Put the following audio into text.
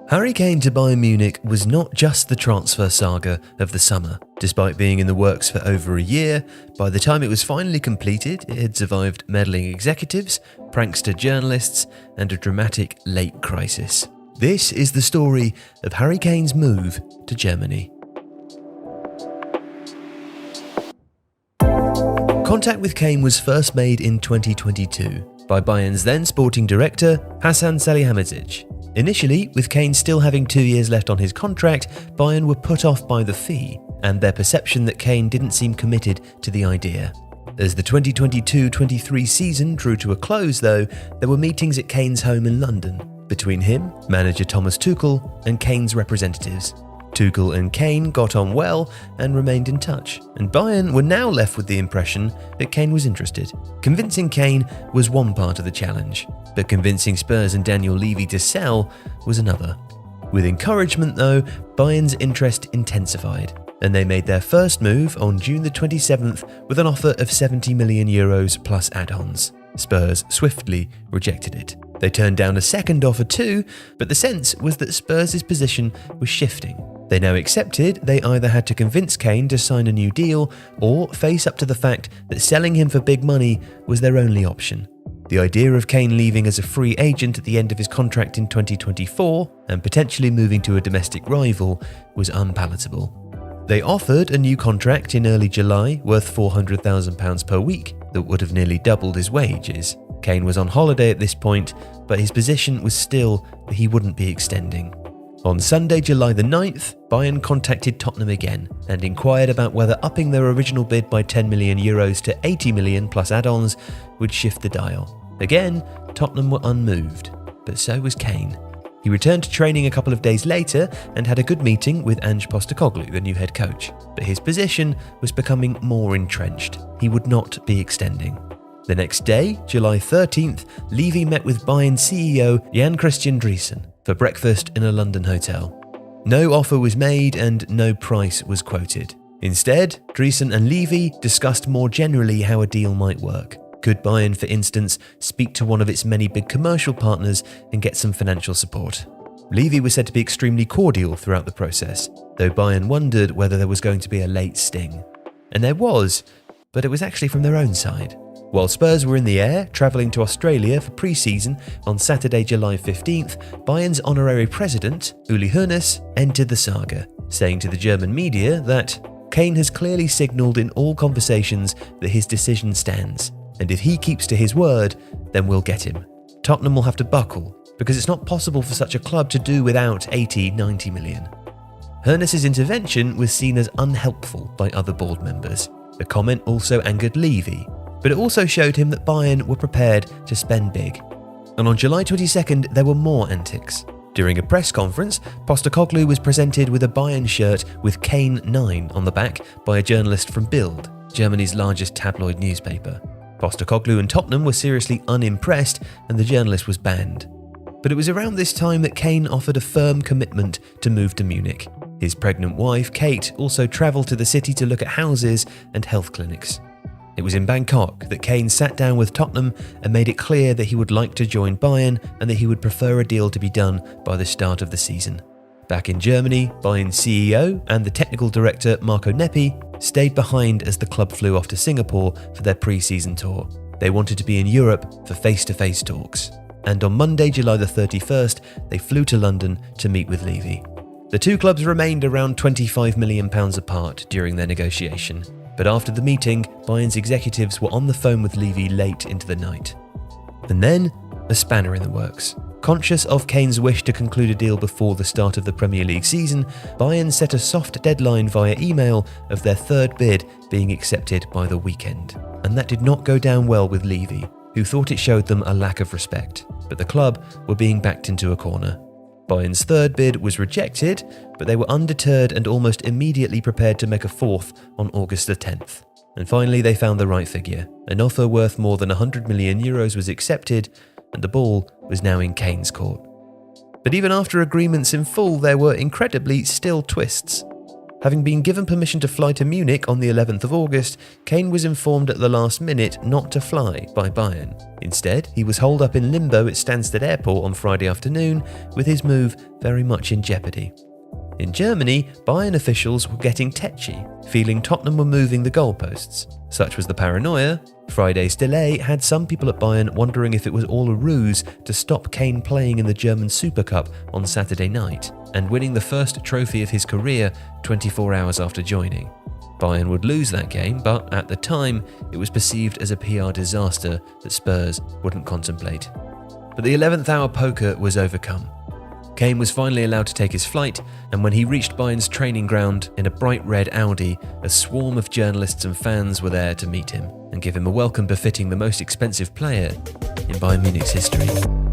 Harry Kane to Bayern Munich was not just the transfer saga of the summer. Despite being in the works for over a year, by the time it was finally completed, it had survived meddling executives, prankster journalists, and a dramatic late crisis. This is the story of Harry Kane's move to Germany. Contact with Kane was first made in 2022 by Bayern's then sporting director, Hasan Salihamidzic. Initially, with Kane still having 2 years left on his contract, Bayern were put off by the fee and their perception that Kane didn't seem committed to the idea. As the 2022-23 season drew to a close though, there were meetings at Kane's home in London between him, manager Thomas Tuchel, and Kane's representatives. Tuchel and Kane got on well and remained in touch, and Bayern were now left with the impression that Kane was interested. Convincing Kane was one part of the challenge, but convincing Spurs and Daniel Levy to sell was another. With encouragement though, Bayern's interest intensified, and they made their first move on June the 27th with an offer of €70 million plus add-ons. Spurs swiftly rejected it. They turned down a second offer too, but the sense was that Spurs' position was shifting. They now accepted they either had to convince Kane to sign a new deal or face up to the fact that selling him for big money was their only option. The idea of Kane leaving as a free agent at the end of his contract in 2024 and potentially moving to a domestic rival was unpalatable. They offered a new contract in early July worth £400,000 per week that would have nearly doubled his wages. Kane was on holiday at this point, but his position was still that he wouldn't be extending. On Sunday, July the 9th, Bayern contacted Tottenham again and inquired about whether upping their original bid by €10 million to €80 million plus add-ons would shift the dial. Again, Tottenham were unmoved, but so was Kane. He returned to training a couple of days later and had a good meeting with Ange Postecoglou, the new head coach, but his position was becoming more entrenched. He would not be extending. The next day, July 13th, Levy met with Bayern CEO Jan-Christian Driessen for breakfast in a London hotel. No offer was made and no price was quoted. Instead, Driessen and Levy discussed more generally how a deal might work. Could Bayern, for instance, speak to one of its many big commercial partners and get some financial support? Levy was said to be extremely cordial throughout the process, though Bayern wondered whether there was going to be a late sting. And there was, but it was actually from their own side. While Spurs were in the air, travelling to Australia for pre-season on Saturday, July 15th, Bayern's honorary president, Uli Hoeneß, entered the saga, saying to the German media that Kane has clearly signalled in all conversations that his decision stands, and if he keeps to his word, then we'll get him. Tottenham will have to buckle, because it's not possible for such a club to do without 80-90 million. Hoeneß's intervention was seen as unhelpful by other board members. The comment also angered Levy, but it also showed him that Bayern were prepared to spend big. And on July 22nd, there were more antics. During a press conference, Postecoglou was presented with a Bayern shirt with Kane 9 on the back by a journalist from Bild, Germany's largest tabloid newspaper. Postecoglou and Tottenham were seriously unimpressed and the journalist was banned. But it was around this time that Kane offered a firm commitment to move to Munich. His pregnant wife, Kate, also travelled to the city to look at houses and health clinics. It was in Bangkok that Kane sat down with Tottenham and made it clear that he would like to join Bayern and that he would prefer a deal to be done by the start of the season. Back in Germany, Bayern's CEO and the technical director Marco Neppi stayed behind as the club flew off to Singapore for their pre-season tour. They wanted to be in Europe for face-to-face talks. And on Monday, July the 31st, they flew to London to meet with Levy. The two clubs remained around £25 million apart during their negotiation. But after the meeting, Bayern's executives were on the phone with Levy late into the night. And then, a spanner in the works. Conscious of Kane's wish to conclude a deal before the start of the Premier League season, Bayern set a soft deadline via email of their third bid being accepted by the weekend. And that did not go down well with Levy, who thought it showed them a lack of respect. But the club were being backed into a corner. Bayern's third bid was rejected, but they were undeterred and almost immediately prepared to make a fourth on August the 10th. And finally they found the right figure. An offer worth more than €100 million was accepted, and the ball was now in Kane's court. But even after agreements in full, there were incredibly still twists. Having been given permission to fly to Munich on the 11th of August, Kane was informed at the last minute not to fly by Bayern. Instead, he was holed up in limbo at Stansted Airport on Friday afternoon, with his move very much in jeopardy. In Germany, Bayern officials were getting tetchy, feeling Tottenham were moving the goalposts. Such was the paranoia. Friday's delay had some people at Bayern wondering if it was all a ruse to stop Kane playing in the German Super Cup on Saturday night and winning the first trophy of his career 24 hours after joining. Bayern would lose that game, but at the time, it was perceived as a PR disaster that Spurs wouldn't contemplate. But the 11th hour poker was overcome. Kane was finally allowed to take his flight, and when he reached Bayern's training ground in a bright red Audi, a swarm of journalists and fans were there to meet him and give him a welcome befitting the most expensive player in Bayern Munich's history.